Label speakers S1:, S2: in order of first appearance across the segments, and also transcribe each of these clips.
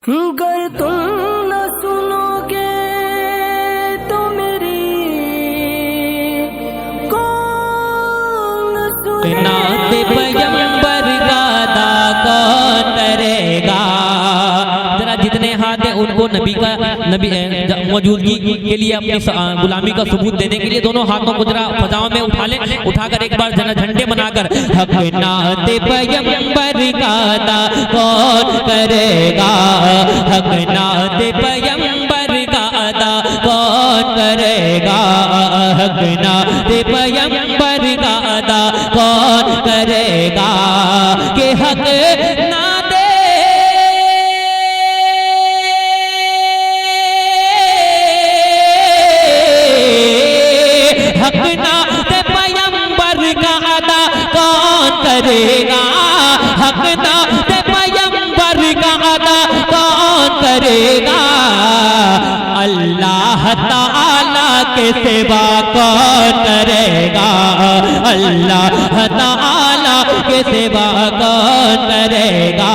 S1: गर तुम न सुनोगे तो मेरी कौन सुनेगा?
S2: पैगंबर का अदा कौन करेगा? जरा जितने हाथ हैं उनको नबी मौजूदगी के लिए अपनी गुलामी का सबूत देने के लिए दोनों हाथों को जरा फजाओं में उठा ले, उठाकर एक बार जना झंडे बनाकर हक नात पैगंबर का अदा कौन करेगा? हक नात पैगंबर का अदा कौन करेगा? हक नात पैगंबर का अदा कौन करेगा? के हक ना दे हक नात पैगंबर का अदा कौन करेगा? हक नात पैगंबर का अदा कौन करेगा? अल्लाह ताला के सिवा कौन करेगा? अल्लाह ताला के सिवा कौन करेगा?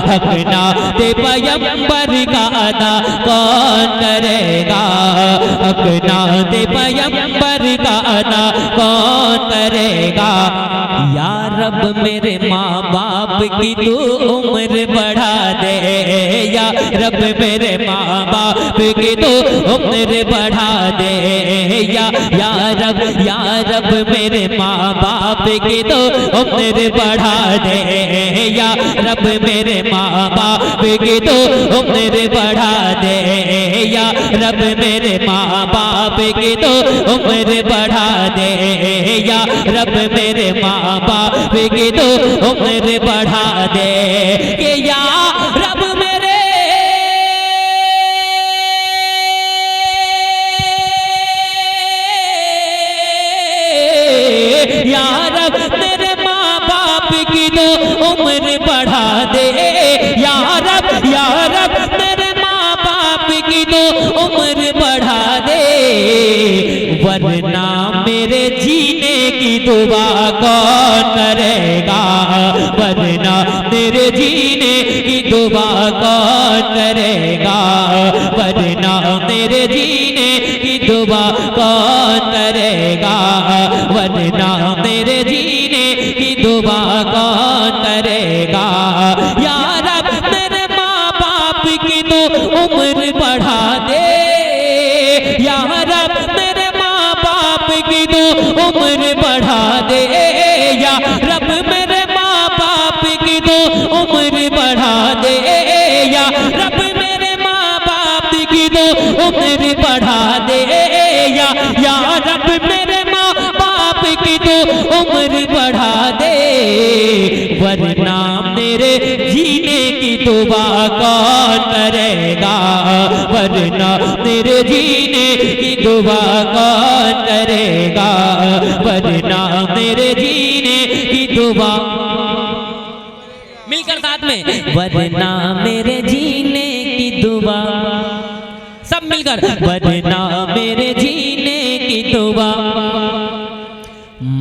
S2: हक नात पैगंबर का अदा कौन करेगा? हक नात पैगंबर का अदा कौन करेगा? या रब मेरे माँ बाप की तू उम्र बढ़ा दे, या रब मेरे माँ बाप की तू उम्र बढ़ा दे, या रब मेरे माँ बाप की तो उम्र बढ़ा दे, या रब मेरे माँ बाप की तो उम्र बढ़ा दे, या रब मेरे माँ बाप की तो उम्र बढ़ा दे, या रब मेरे माँ बाप की तो उम्र बढ़ा दे, कि या रब मेरे या रब मेरे माँ बाप की तो उम्र बढ़ा दे, या रब मेरे माँ बाप की तो उम्र बढ़ा दे, वरना मेरे जीने की दुआ कौन करेगा? वरना मेरे जीने की दुआ कौन करेगा? वरना मेरे जीने की दुआ कौन करेगा? वरना मेरे जीने की दुआ कौन करेगा? या रब मेरे माँ बाप की तो उम्र बढ़ा दे, या रब मेरे माँ बाप की तो उम्र बढ़ा दे, या रब मेरे माँ बाप की तो उम्र बढ़ा दे, या रब मेरे माँ बाप की तो उम्र बढ़ा दे, या रब मेरे माँ बाप की तो उम्र बढ़ा दे, वरना मेरे जीने की दुआ कौन करेगा? वरना मेरे जीने की दुआ कौन करेगा? वरना मेरे जीने की दुआ मिलकर साथ में, वरना मेरे जीने की दुआ सब मिलकर, वरना मेरे जीने की दुआ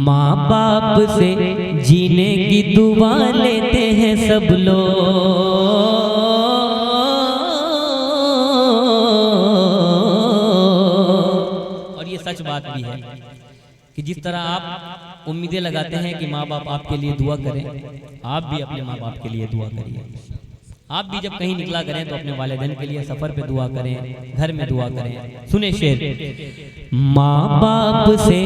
S2: माँ बाप से जीने की दुआ लेते हैं सब लोग, और ये सच बात भी है कि जिस तरह आप उम्मीदें लगाते हैं कि माँ बाप आपके लिए दुआ करें, आप भी अपने माँ बाप के लिए दुआ करिए। आप भी जब कहीं निकला करें तो अपने वालिदैन के लिए सफर पे दुआ करें, घर में दुआ करें। सुने शेर, माँ बाप से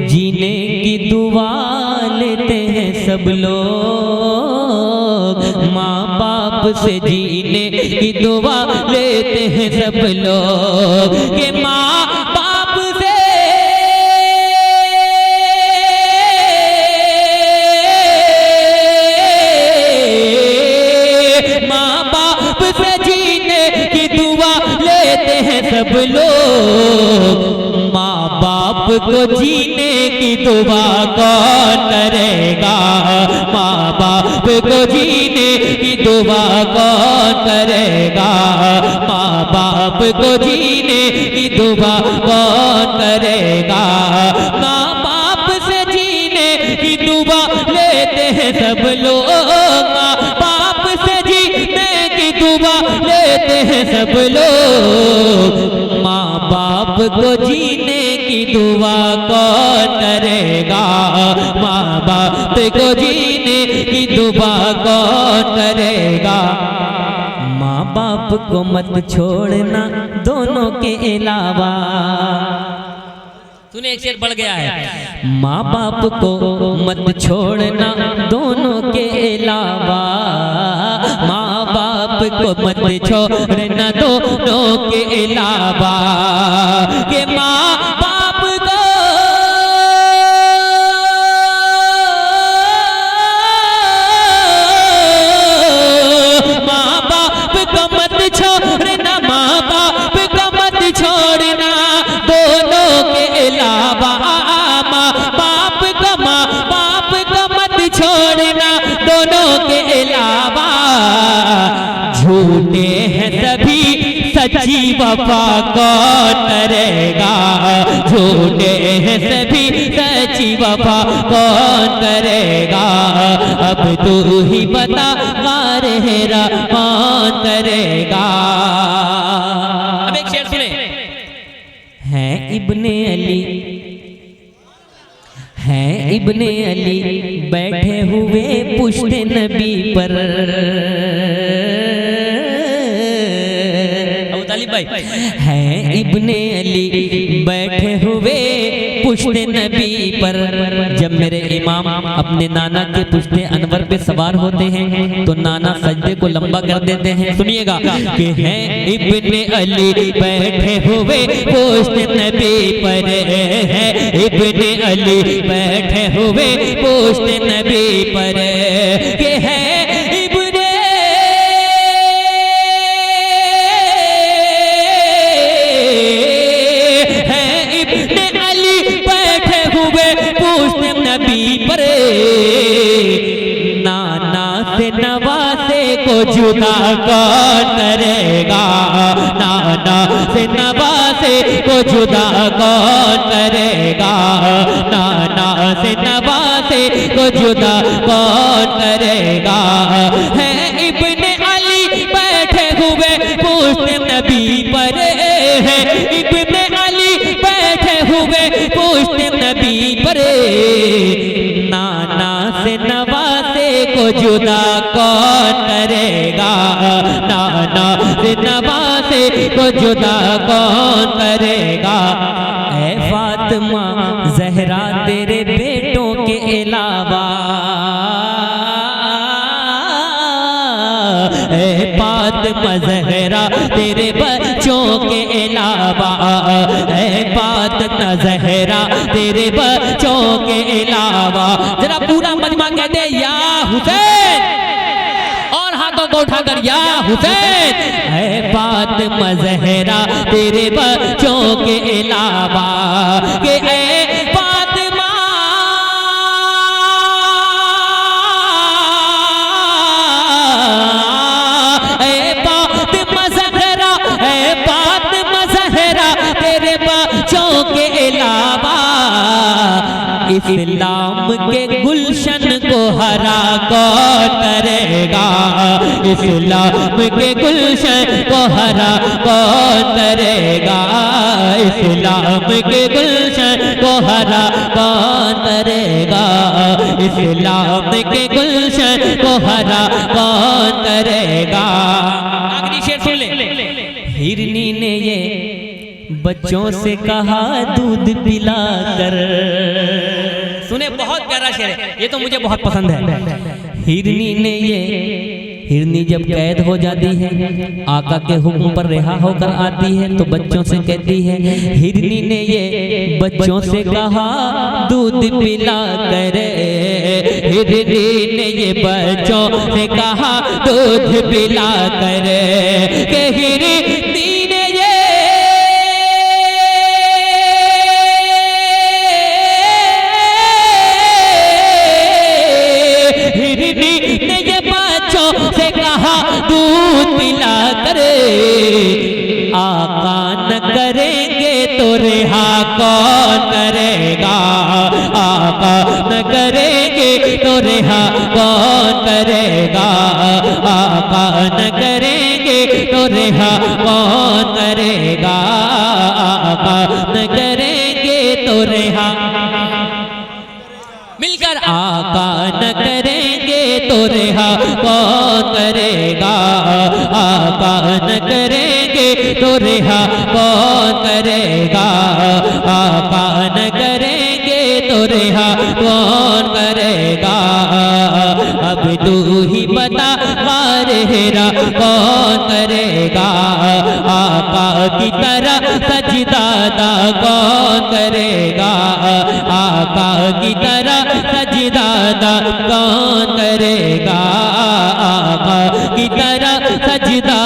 S2: जीने की दुआ लेते हैं सब लोग, माँ बाप से जीने की दुआ लेते हैं सब लोग, कि माँ बाप से जीने की दुआ लेते हैं सब लोग, माँ बाप को जीने की दुआ कौन करेगा? माँ बाप को जीने की दुआ कौन करेगा? माँ बाप को जीने की दुआ कौन करेगा? माँ बाप से जीने की दुआ लेते हैं सब लोग, माँ हैं सब लोग। माँ बाप को जीने की दुआ कौन करेगा, माँ बाप को जीने की दुआ कौन करेगा। माँ बाप को मत छोड़ना दोनों के अलावा। सुने एक शेर बढ़ गया है, माँ बाप को मत छोड़ना दोनों के अलावा। माँ बाप को मत छोड़ना दोनों के अलावा। के माँ बाप को माँ बाप को मत छोड़ना, माँ बाप को मत छोड़ना दोनों के अलावा। माँ बाप को मत छोड़ना दोनों के अलावा। झूठे हैं सभी सच्ची वफा कौन करेगा, झूठे हैं सभी सच्ची वफा कौन करेगा। अब तू ही बता गारेरा कौन करेगा। अब एक शेर सुने, है इब्ने अली, है इब्ने अली बैठे हुए पुश्ते नबी पर। भाई है इब्ने अली बैठे हुए पुश्ते नबी पर। जब मेरे इमाम अपने नाना के पुश्ते अनवर पे सवार होते हैं तो नाना सजदे को लंबा कर देते हैं। सुनिएगा कि है इब्ने अली बैठे हुए पुश्ते नबी पर, है इब्ने अली बैठे हुए पुश्ते नबी पर। के है नाना से नवासे को जुदा कौन करेगा, नाना से नवासे को जुदा कौन करेगा। नाना से नवासे को जुदा कौन करेगा। है इब्ने अली बैठे हुए पुश्ते नबी पर, है इब्ने अली बैठे हुए पुश्ते नबी पर। नाना से नवासे को जुदा कौन करेगा, नाना से नवासे को जुदा कौन करेगा। ऐ फातिमा ज़हरा तेरे बेटों के अलावा, ऐ फातिमा ज़हरा तेरे बच्चों के अलावा, ऐ फातिमा ज़हरा तेरे बच्चों के अलावा। जरा पूरा मजमा कह दे या हुसैन, और हाथों को उठाकर या हुसैन। ऐ फातिमा ज़हरा तेरे बच्चों के अलावा। के ऐ फातिमा इस्लाम के गुलशन को हरा कौन करेगा, इस्लाम के गुलशन को हरा कौन करेगा। इस्लाम के गुलशन को हरा कौन करेगा, इस्लाम के गुलशन को हरा कौन करेगा। आखिरी शेर सुन ले। हिरनी ने ये बच्चों से कहा दूध पिला कर। सुने, बहुत प्यारा शेर है ये, तो मुझे बहुत पसंद है। हिरनी ने ये, हिरनी जब कैद हो जाती है, आका के हुक्म पर रिहा होकर आती है, तो बच्चों से कहती है, हिरनी ने ये बच्चों से कहा दूध पिला कर। हिरनी ने ये बच्चों से कहा दूध पिला कर। के हिरनी आका न करेंगे तो रिहा कौन करेगा, आका न करेंगे तो रिहा कौन करेगा, आका न करेंगे तो तो रिहा कौन करेगा, आका न करेंगे तो रिहा, मिलकर आका न करेंगे तो रिहा कौन करेगा, आका न करेंगे तो रिहा कौन करेगा, आका न करेंगे तो रिहा कौन करेगा। अब तू ही बता हेरा कौन करेगा, आका की तरह सजदा कौन करेगा, आका की तरह सजदा कौन करेगा, आका की तरह सजदा